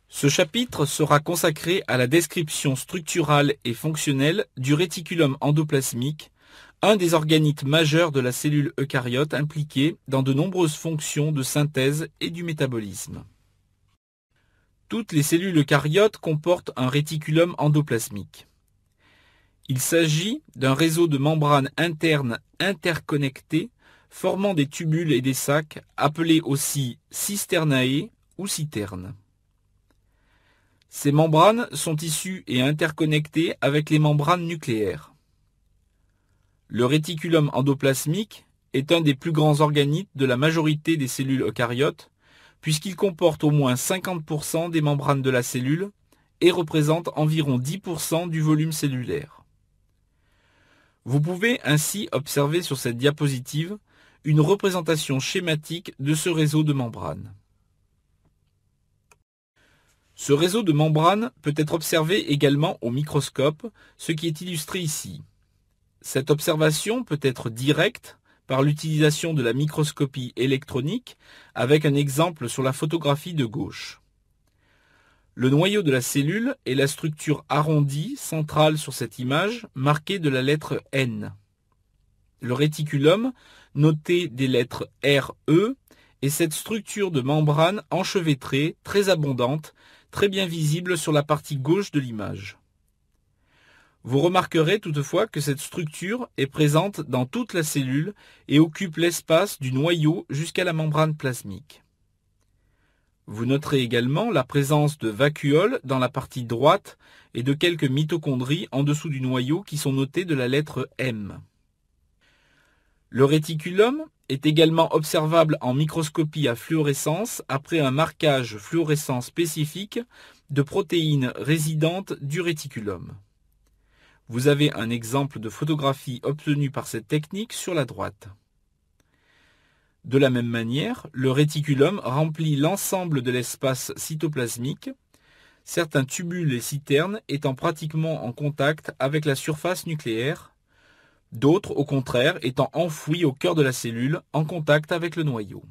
Ce chapitre sera consacré à la description structurale et fonctionnelle du réticulum endoplasmique, un des organites majeurs de la cellule eucaryote impliqué dans de nombreuses fonctions de synthèse et du métabolisme. Toutes les cellules eucaryotes comportent un réticulum endoplasmique. Il s'agit d'un réseau de membranes internes interconnectées formant des tubules et des sacs appelés aussi cisternae ou citernes. Ces membranes sont issues et interconnectées avec les membranes nucléaires. Le réticulum endoplasmique est un des plus grands organites de la majorité des cellules eucaryotes, puisqu'il comporte au moins 50% des membranes de la cellule et représente environ 10% du volume cellulaire. Vous pouvez ainsi observer sur cette diapositive une représentation schématique de ce réseau de membranes. Ce réseau de membranes peut être observé également au microscope, ce qui est illustré ici. Cette observation peut être directe par l'utilisation de la microscopie électronique avec un exemple sur la photographie de gauche. Le noyau de la cellule est la structure arrondie centrale sur cette image marquée de la lettre N. Le réticulum, noté des lettres RE, est cette structure de membrane enchevêtrée, très abondante, très bien visible sur la partie gauche de l'image. Vous remarquerez toutefois que cette structure est présente dans toute la cellule et occupe l'espace du noyau jusqu'à la membrane plasmique. Vous noterez également la présence de vacuoles dans la partie droite et de quelques mitochondries en dessous du noyau qui sont notées de la lettre M. Le réticulum est également observable en microscopie à fluorescence après un marquage fluorescent spécifique de protéines résidentes du réticulum. Vous avez un exemple de photographie obtenue par cette technique sur la droite. De la même manière, le réticulum remplit l'ensemble de l'espace cytoplasmique, certains tubules et citernes étant pratiquement en contact avec la surface nucléaire, d'autres, au contraire, étant enfouis au cœur de la cellule, en contact avec le noyau.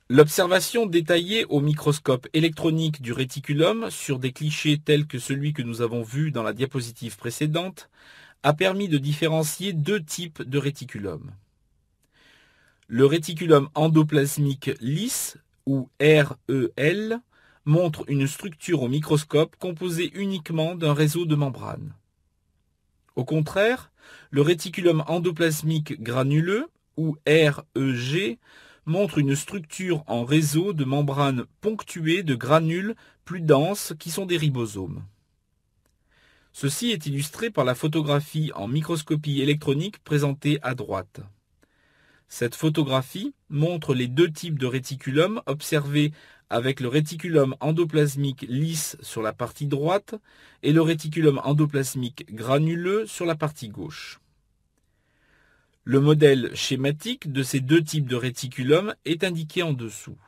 L'observation détaillée au microscope électronique du réticulum sur des clichés tels que celui que nous avons vu dans la diapositive précédente a permis de différencier deux types de réticulum. Le réticulum endoplasmique lisse, ou REL, montre une structure au microscope composée uniquement d'un réseau de membranes. Au contraire, le réticulum endoplasmique granuleux, ou REG, montre une structure en réseau de membranes ponctuées de granules plus denses qui sont des ribosomes. Ceci est illustré par la photographie en microscopie électronique présentée à droite. Cette photographie montre les deux types de réticulum observés avec le réticulum endoplasmique lisse sur la partie droite et le réticulum endoplasmique granuleux sur la partie gauche. Le modèle schématique de ces deux types de réticulum est indiqué en dessous.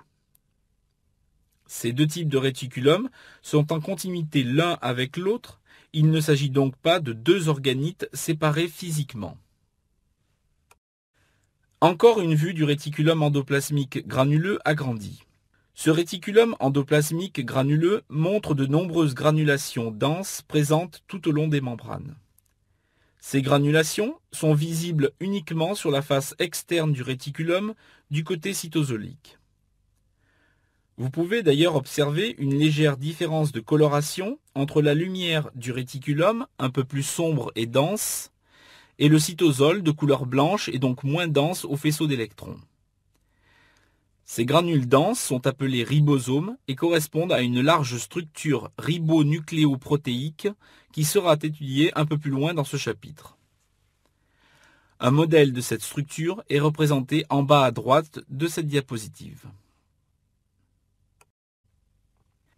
Ces deux types de réticulum sont en continuité l'un avec l'autre, il ne s'agit donc pas de deux organites séparés physiquement. Encore une vue du réticulum endoplasmique granuleux agrandi. Ce réticulum endoplasmique granuleux montre de nombreuses granulations denses présentes tout au long des membranes. Ces granulations sont visibles uniquement sur la face externe du réticulum du côté cytosolique. Vous pouvez d'ailleurs observer une légère différence de coloration entre la lumière du réticulum, un peu plus sombre et dense, et le cytosol de couleur blanche et donc moins dense au faisceau d'électrons. Ces granules denses sont appelées ribosomes et correspondent à une large structure ribonucléoprotéique qui sera étudiée un peu plus loin dans ce chapitre. Un modèle de cette structure est représenté en bas à droite de cette diapositive.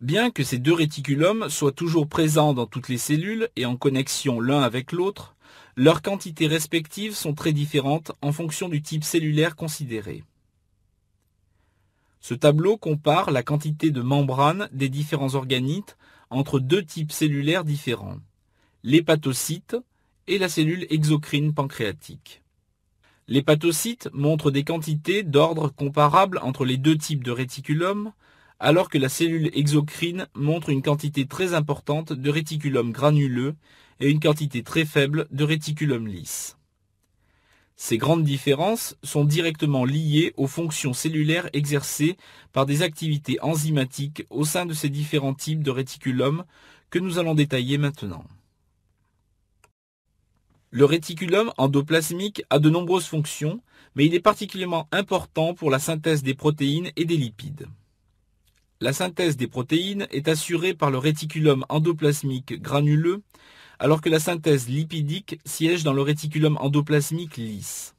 Bien que ces deux réticulums soient toujours présents dans toutes les cellules et en connexion l'un avec l'autre, leurs quantités respectives sont très différentes en fonction du type cellulaire considéré. Ce tableau compare la quantité de membranes des différents organites entre deux types cellulaires différents, l'hépatocyte et la cellule exocrine pancréatique. L'hépatocyte montre des quantités d'ordre comparable entre les deux types de réticulum, alors que la cellule exocrine montre une quantité très importante de réticulum granuleux et une quantité très faible de réticulum lisse. Ces grandes différences sont directement liées aux fonctions cellulaires exercées par des activités enzymatiques au sein de ces différents types de réticulum que nous allons détailler maintenant. Le réticulum endoplasmique a de nombreuses fonctions, mais il est particulièrement important pour la synthèse des protéines et des lipides. La synthèse des protéines est assurée par le réticulum endoplasmique granuleux, alors que la synthèse lipidique siège dans le réticulum endoplasmique lisse.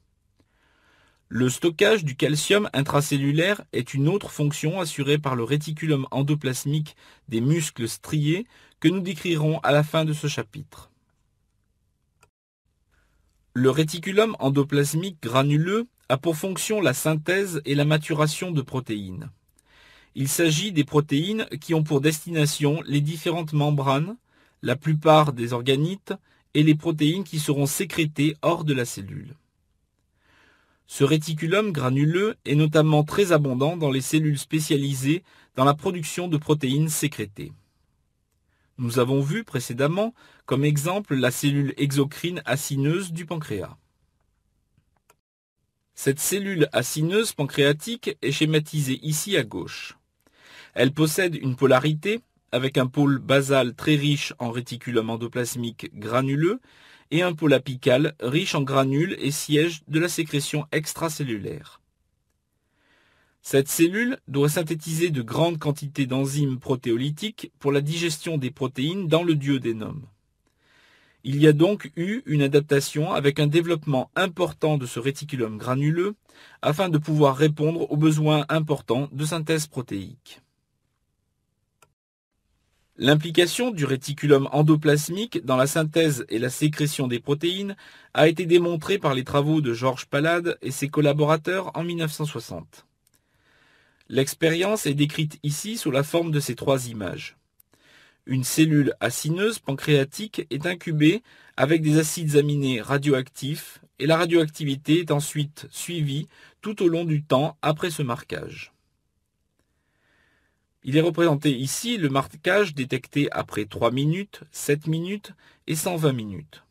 Le stockage du calcium intracellulaire est une autre fonction assurée par le réticulum endoplasmique des muscles striés que nous décrirons à la fin de ce chapitre. Le réticulum endoplasmique granuleux a pour fonction la synthèse et la maturation de protéines. Il s'agit des protéines qui ont pour destination les différentes membranes, la plupart des organites et les protéines qui seront sécrétées hors de la cellule. Ce réticulum granuleux est notamment très abondant dans les cellules spécialisées dans la production de protéines sécrétées. Nous avons vu précédemment comme exemple la cellule exocrine acineuse du pancréas. Cette cellule acineuse pancréatique est schématisée ici à gauche. Elle possède une polarité avec un pôle basal très riche en réticulum endoplasmique granuleux et un pôle apical riche en granules et siège de la sécrétion extracellulaire. Cette cellule doit synthétiser de grandes quantités d'enzymes protéolytiques pour la digestion des protéines dans le duodénum. Il y a donc eu une adaptation avec un développement important de ce réticulum granuleux afin de pouvoir répondre aux besoins importants de synthèse protéique. L'implication du réticulum endoplasmique dans la synthèse et la sécrétion des protéines a été démontrée par les travaux de Georges Palade et ses collaborateurs en 1960. L'expérience est décrite ici sous la forme de ces trois images. Une cellule acineuse pancréatique est incubée avec des acides aminés radioactifs et la radioactivité est ensuite suivie tout au long du temps après ce marquage. Il est représenté ici le marquage détecté après 3 minutes, 7 minutes et 120 minutes.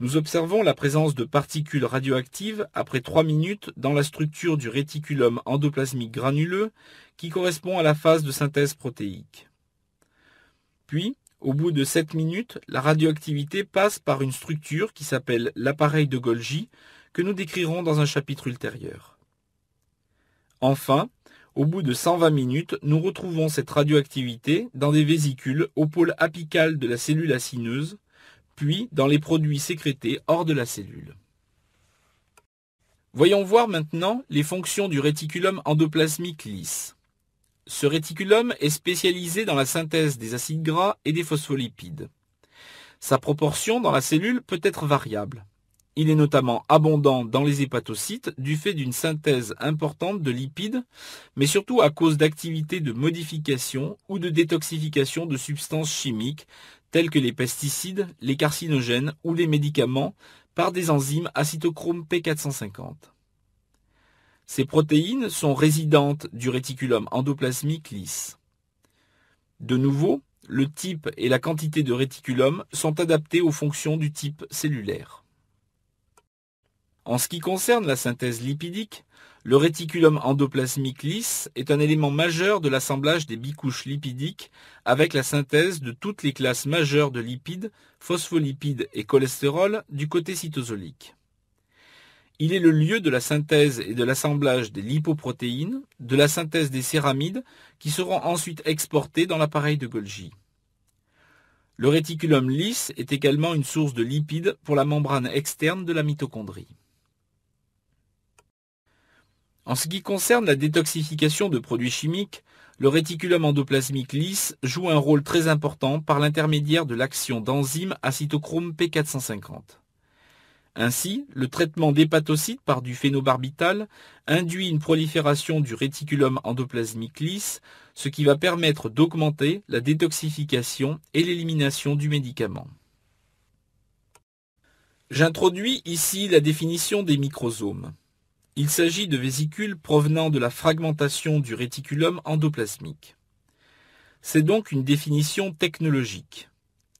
Nous observons la présence de particules radioactives après 3 minutes dans la structure du réticulum endoplasmique granuleux qui correspond à la phase de synthèse protéique. Puis, au bout de 7 minutes, la radioactivité passe par une structure qui s'appelle l'appareil de Golgi que nous décrirons dans un chapitre ultérieur. Enfin, au bout de 120 minutes, nous retrouvons cette radioactivité dans des vésicules au pôle apical de la cellule acineuse, puis dans les produits sécrétés hors de la cellule. Voyons voir maintenant les fonctions du réticulum endoplasmique lisse. Ce réticulum est spécialisé dans la synthèse des acides gras et des phospholipides. Sa proportion dans la cellule peut être variable. Il est notamment abondant dans les hépatocytes du fait d'une synthèse importante de lipides, mais surtout à cause d'activités de modification ou de détoxification de substances chimiques telles que les pesticides, les carcinogènes ou les médicaments par des enzymes à cytochrome P450. Ces protéines sont résidentes du réticulum endoplasmique lisse. De nouveau, le type et la quantité de réticulum sont adaptés aux fonctions du type cellulaire. En ce qui concerne la synthèse lipidique, le réticulum endoplasmique lisse est un élément majeur de l'assemblage des bicouches lipidiques avec la synthèse de toutes les classes majeures de lipides, phospholipides et cholestérol du côté cytosolique. Il est le lieu de la synthèse et de l'assemblage des lipoprotéines, de la synthèse des céramides qui seront ensuite exportées dans l'appareil de Golgi. Le réticulum lisse est également une source de lipides pour la membrane externe de la mitochondrie. En ce qui concerne la détoxification de produits chimiques, le réticulum endoplasmique lisse joue un rôle très important par l'intermédiaire de l'action d'enzymes à cytochrome P450. Ainsi, le traitement d'hépatocytes par du phénobarbital induit une prolifération du réticulum endoplasmique lisse, ce qui va permettre d'augmenter la détoxification et l'élimination du médicament. J'introduis ici la définition des microsomes. Il s'agit de vésicules provenant de la fragmentation du réticulum endoplasmique. C'est donc une définition technologique,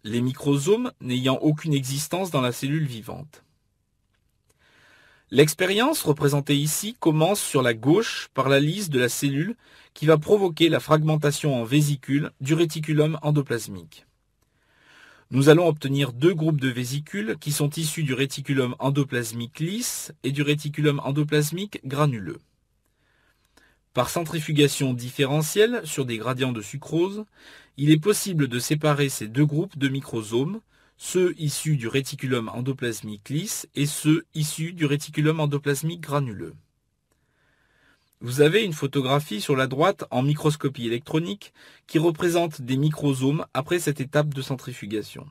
les microsomes n'ayant aucune existence dans la cellule vivante. L'expérience représentée ici commence sur la gauche par la lisse de la cellule qui va provoquer la fragmentation en vésicules du réticulum endoplasmique. Nous allons obtenir deux groupes de vésicules qui sont issus du réticulum endoplasmique lisse et du réticulum endoplasmique granuleux. Par centrifugation différentielle sur des gradients de sucrose, il est possible de séparer ces deux groupes de microsomes, ceux issus du réticulum endoplasmique lisse et ceux issus du réticulum endoplasmique granuleux. Vous avez une photographie sur la droite en microscopie électronique qui représente des microsomes après cette étape de centrifugation.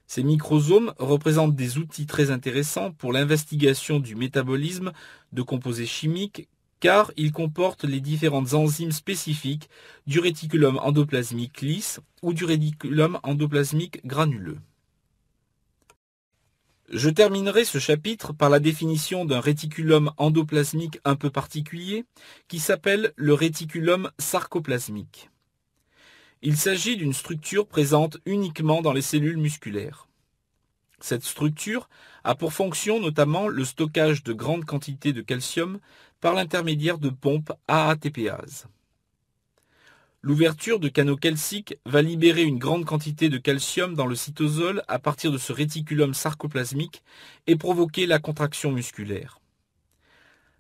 Ces microsomes représentent des outils très intéressants pour l'investigation du métabolisme de composés chimiques car ils comportent les différentes enzymes spécifiques du réticulum endoplasmique lisse ou du réticulum endoplasmique granuleux. Je terminerai ce chapitre par la définition d'un réticulum endoplasmique un peu particulier qui s'appelle le réticulum sarcoplasmique. Il s'agit d'une structure présente uniquement dans les cellules musculaires. Cette structure a pour fonction notamment le stockage de grandes quantités de calcium par l'intermédiaire de pompes AATPase. L'ouverture de canaux calciques va libérer une grande quantité de calcium dans le cytosol à partir de ce réticulum sarcoplasmique et provoquer la contraction musculaire.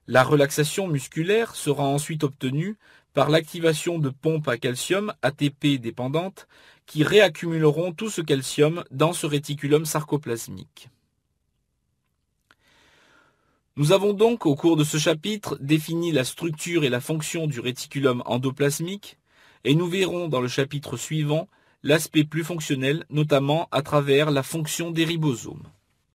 La relaxation musculaire sera ensuite obtenue par l'activation de pompes à calcium ATP dépendantes qui réaccumuleront tout ce calcium dans ce réticulum sarcoplasmique. Nous avons donc au cours de ce chapitre défini la structure et la fonction du réticulum endoplasmique et nous verrons dans le chapitre suivant l'aspect plus fonctionnel, notamment à travers la fonction des ribosomes.